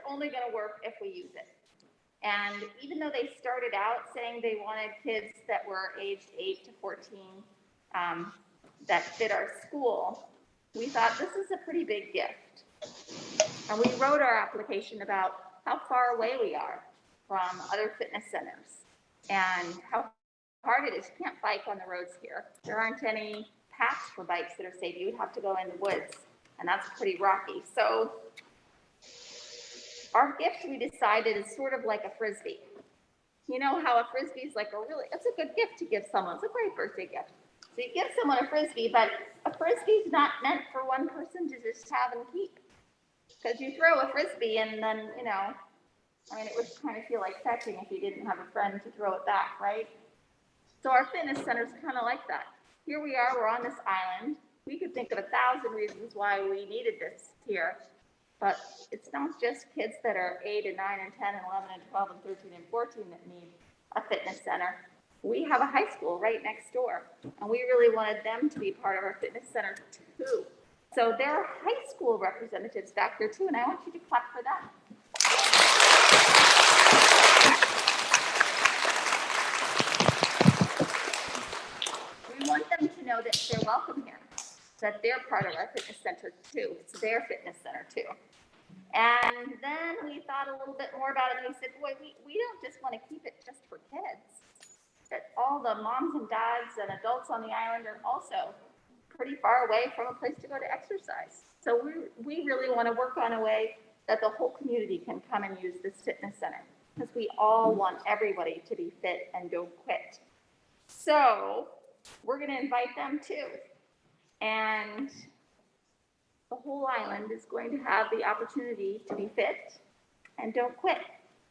only going to work if we use it. And even though they started out saying they wanted kids that were aged 8 to 14 that fit our school, we thought this is a pretty big gift. And we wrote our application about how far away we are from other fitness centers and how hard it is. You can't bike on the roads here. There aren't any paths for bikes that are safe. You would have to go in the woods, and that's pretty rocky. So our gift, we decided, is sort of like a Frisbee. You know how a Frisbee is like it's a good gift to give someone. It's a great birthday gift. So you give someone a Frisbee, but a Frisbee is not meant for one person to just have and keep. Because you throw a Frisbee and then, it would kind of feel like fetching if you didn't have a friend to throw it back, right? So our fitness center is kind of like that. Here we are, we're on this island. We could think of 1,000 reasons why we needed this here. But it's not just kids that are 8 and 9 and 10 and 11 and 12 and 13 and 14 that need a fitness center. We have a high school right next door, and we really wanted them to be part of our fitness center too. So there are high school representatives back there too, and I want you to clap for them. We want them to know that they're welcome here, that they're part of our fitness center too. It's their fitness center too. And then we thought a little bit more about it, and we said, boy, we don't just want to keep it just for kids. That all the moms and dads and adults on the island are also pretty far away from a place to go to exercise. So we really want to work on a way that the whole community can come and use this fitness center, because we all want everybody to be fit and don't quit. So we're going to invite them too. And the whole island is going to have the opportunity to be fit and don't quit.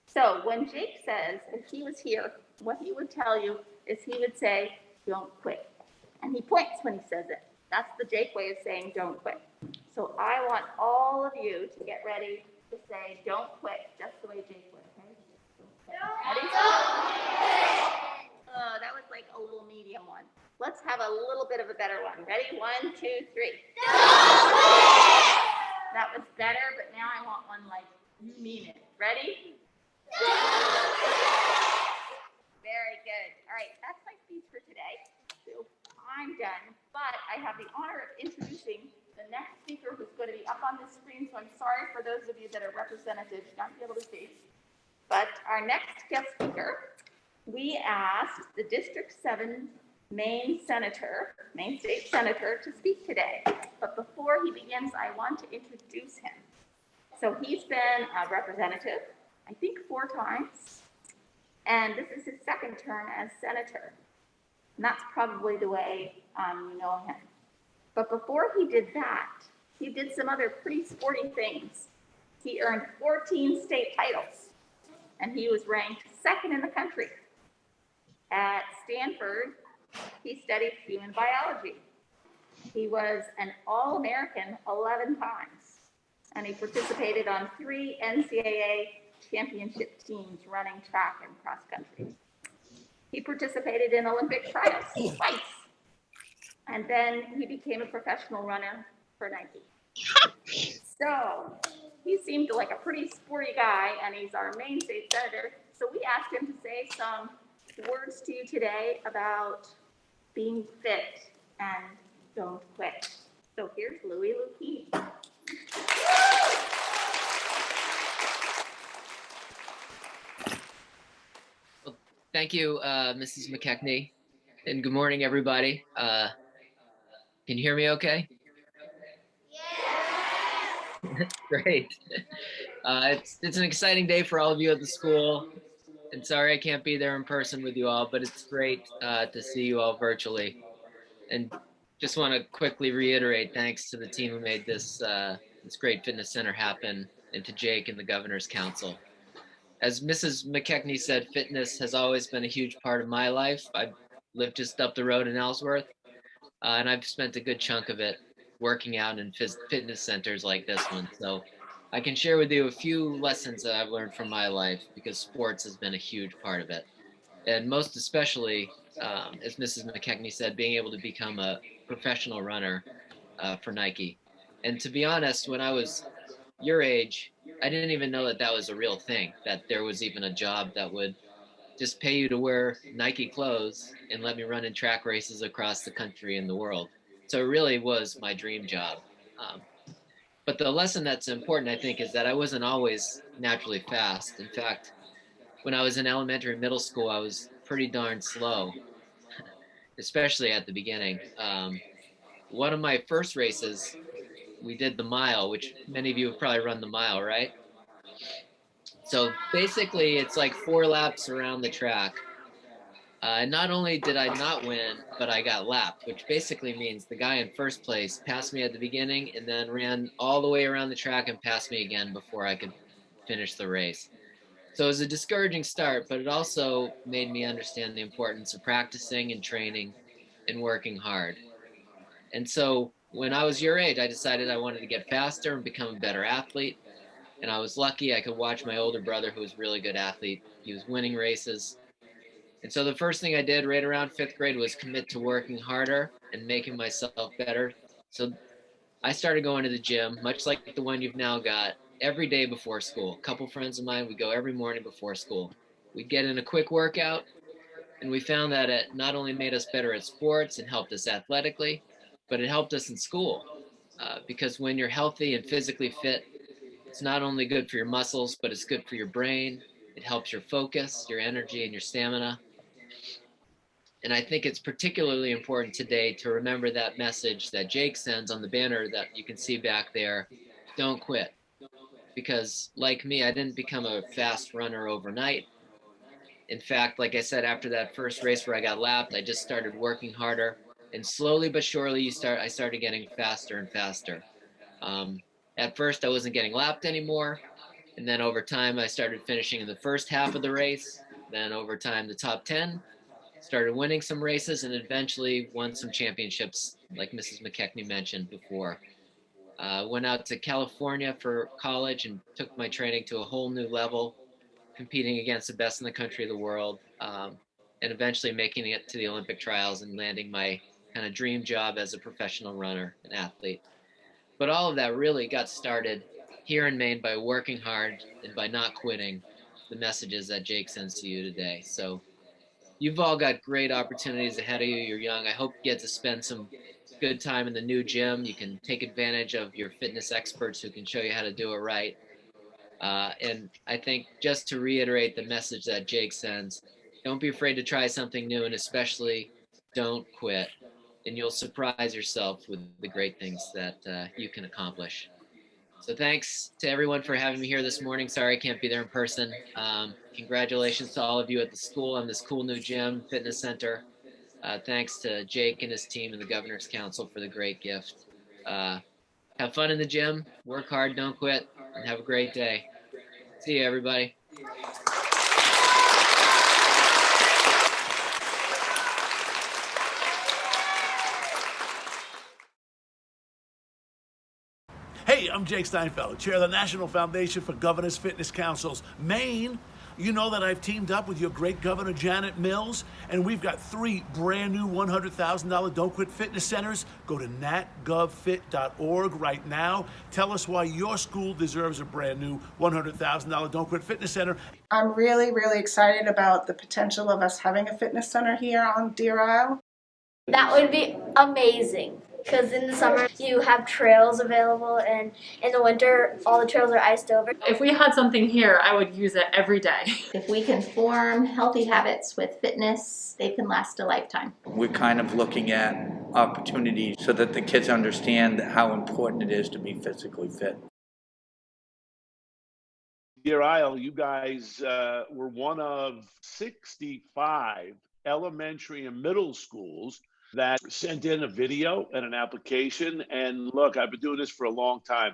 So when Jake says, if he was here, what he would tell you is he would say, don't quit. And he points when he says it. That's the Jake way of saying don't quit. So I want all of you to get ready to say don't quit, just the way Jake would. Okay? Ready? Oh, that was like a little medium one. Let's have a little bit of a better one. Ready? 1, 2, 3. That was better, but now I want one like you mean it. Ready? Very good. All right, that's my speech for today. So I'm done, but I have the honor of introducing the next speaker, who's going to be up on the screen. So I'm sorry for those of you that are representatives not be able to see. But our next guest speaker, we asked the District 7 Maine State Senator, to speak today. But before he begins, I want to introduce him. So he's been a representative, I think 4 times, and this is his second term as senator. And that's probably the way you know him. But before he did that, he did some other pretty sporty things. He earned 14 state titles, and he was ranked 2nd in the country. At Stanford, he studied human biology. He was an All-American 11 times, and he participated on 3 NCAA championship teams running track and cross country. He participated in Olympic trials twice, and then he became a professional runner for Nike. So he seemed like a pretty sporty guy, and he's our Maine state senator. So we asked him to say some words to you today about being fit and don't quit. So here's Louis Lukey. Well, thank you, Mrs. McKechnie, and good morning, everybody. Can you hear me okay? Yeah. Great. It's an exciting day for all of you at the school. And sorry I can't be there in person with you all, but it's great to see you all virtually. And just want to quickly reiterate thanks to the team who made this great fitness center happen, and to Jake and the Governor's Council. As Mrs. McKechnie said, fitness has always been a huge part of my life. I live just up the road in Ellsworth, and I've spent a good chunk of it working out in fitness centers like this one. So I can share with you a few lessons that I've learned from my life, because sports has been a huge part of it. And most especially, as Mrs. McKechnie said, being able to become a professional runner for Nike. And to be honest, when I was your age, I didn't even know that that was a real thing, that there was even a job that would just pay you to wear Nike clothes and let me run in track races across the country and the world. So it really was my dream job. Um, but the lesson that's important, I think, is that I wasn't always naturally fast. In fact, when I was in elementary and middle school, I was pretty darn slow, especially at the beginning. One of my first races, we did the mile, which many of you have probably run the mile, right? So basically, it's like 4 laps around the track. Not only did I not win, but I got lapped, which basically means the guy in first place passed me at the beginning and then ran all the way around the track and passed me again before I could finish the race. So it was a discouraging start, but it also made me understand the importance of practicing and training and working hard. And so when I was your age, I decided I wanted to get faster and become a better athlete. And I was lucky I could watch my older brother, who was a really good athlete. He was winning races. And so the first thing I did right around fifth grade was commit to working harder and making myself better. So I started going to the gym, much like the one you've now got, every day before school. A couple friends of mine, we go every morning before school. We'd get in a quick workout, and we found that it not only made us better at sports and helped us athletically, but it helped us in school. Because when you're healthy and physically fit, it's not only good for your muscles, but it's good for your brain. It helps your focus, your energy, and your stamina. And I think it's particularly important today to remember that message that Jake sends on the banner that you can see back there. Don't quit. Because, like me, I didn't become a fast runner overnight. In fact, like I said, after that first race where I got lapped, I just started working harder. And slowly but surely, I started getting faster and faster. Um, at first, I wasn't getting lapped anymore. And then over time, I started finishing in the first half of the race. Then over time, the top 10, started winning some races, and eventually won some championships, like Mrs. McKechnie mentioned before. Went out to California for college and took my training to a whole new level, competing against the best in the country of the world, and eventually making it to the Olympic trials and landing my kind of dream job as a professional runner and athlete. But all of that really got started here in Maine by working hard and by not quitting the messages that Jake sends to you today. So you've all got great opportunities ahead of you. You're young. I hope you get to spend some good time in the new gym. You can take advantage of your fitness experts who can show you how to do it right. And I think just to reiterate the message that Jake sends, don't be afraid to try something new, and especially don't quit. And you'll surprise yourself with the great things that you can accomplish. So thanks to everyone for having me here this morning. Sorry I can't be there in person. Congratulations to all of you at the school and this cool new gym, fitness center. Thanks to Jake and his team and the Governor's Council for the great gift. Have fun in the gym, work hard, don't quit, and have a great day. See you, everybody. Hey, I'm Jake Steinfeld, chair of the National Foundation for Governors Fitness Councils, Maine. You know that I've teamed up with your great Governor Janet Mills, and we've got 3 brand new $100,000 Don't Quit Fitness Centers. Go to natgovfit.org right now. Tell us why your school deserves a brand new $100,000 Don't Quit Fitness Center. I'm really, really excited about the potential of us having a fitness center here on Deer Isle. That would be amazing, because in the summer you have trails available, and in the winter all the trails are iced over. If we had something here, I would use it every day. If we can form healthy habits with fitness, they can last a lifetime. We're kind of looking at opportunities so that the kids understand how important it is to be physically fit. Deer Isle, you guys were one of 65 elementary and middle schools that sent in a video and an application. And look, I've been doing this for a long time.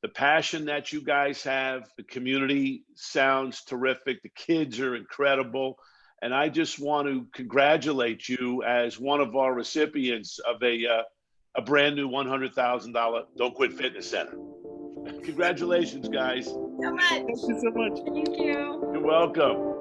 The passion that you guys have, the community sounds terrific. The kids are incredible. And I just want to congratulate you as one of our recipients of a brand new $100,000 Don't Quit Fitness Center. Congratulations, guys. So much. Thank you so much. Thank you. You're welcome.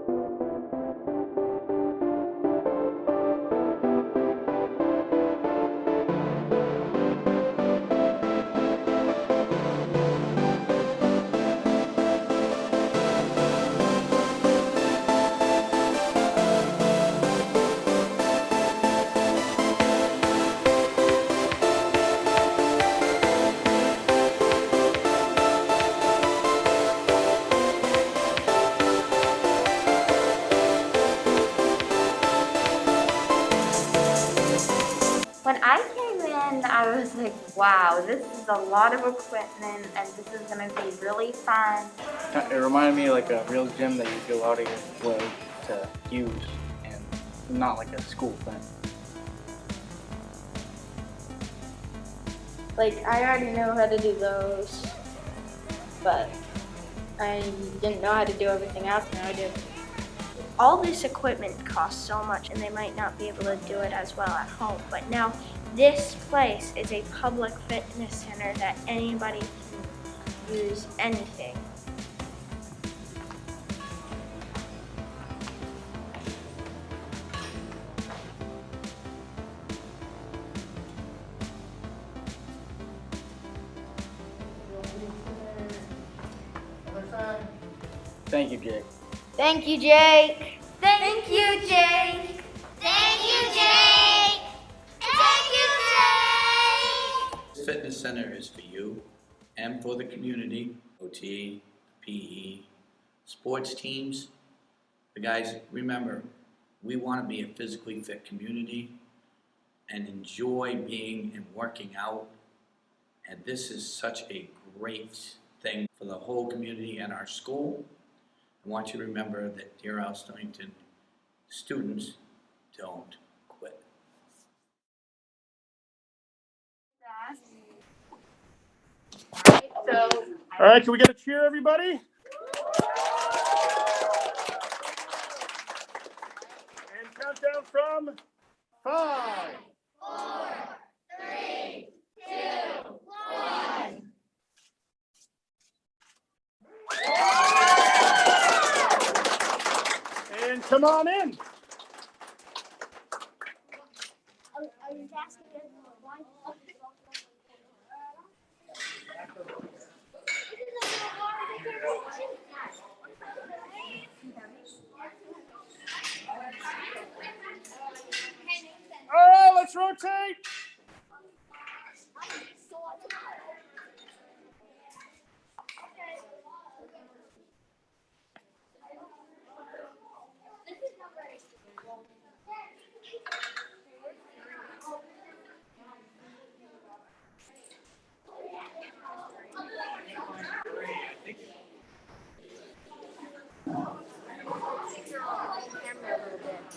When I came in, I was like, wow, this is a lot of equipment and this is gonna be really fun. It reminded me of like a real gym that you go out of your way to use and not like a school thing. Like, I already know how to do those, but I didn't know how to do everything else. Now I do. All this equipment costs so much and they might not be able to do it as well at home, but now this place is a public fitness center that anybody can use anything. Thank you, Jake. Thank you, Jake. Thank you, Jake. Thank you, Jake! Thank you, Jake! This fitness center is for you and for the community, OT, PE, sports teams. But guys, remember, we want to be a physically fit community and enjoy being and working out. And this is such a great thing for the whole community and our school. I want you to remember that Dear Al Stonington students don't quit. All right, can we get a cheer, everybody? And countdown from 5, 4, 3, 2, 1. and come on in. All right, let's rotate.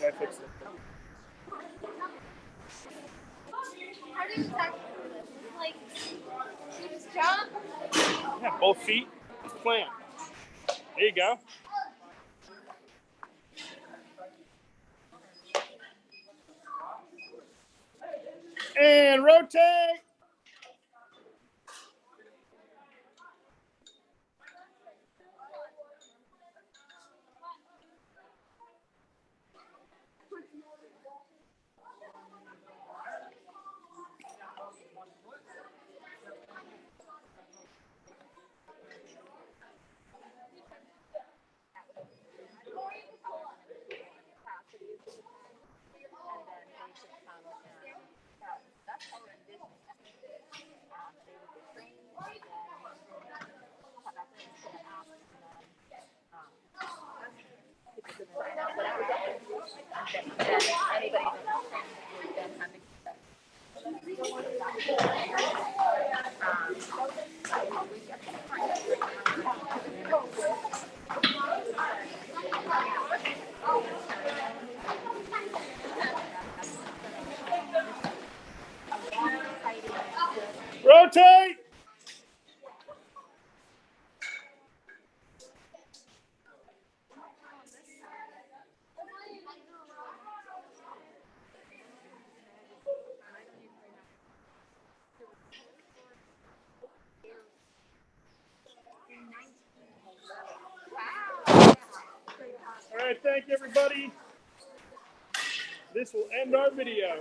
I fixed it. How do you like, you just jump? Yeah, both feet. Plant. There you go. And rotate. Rotate. All right, thank you, everybody. This will end our video.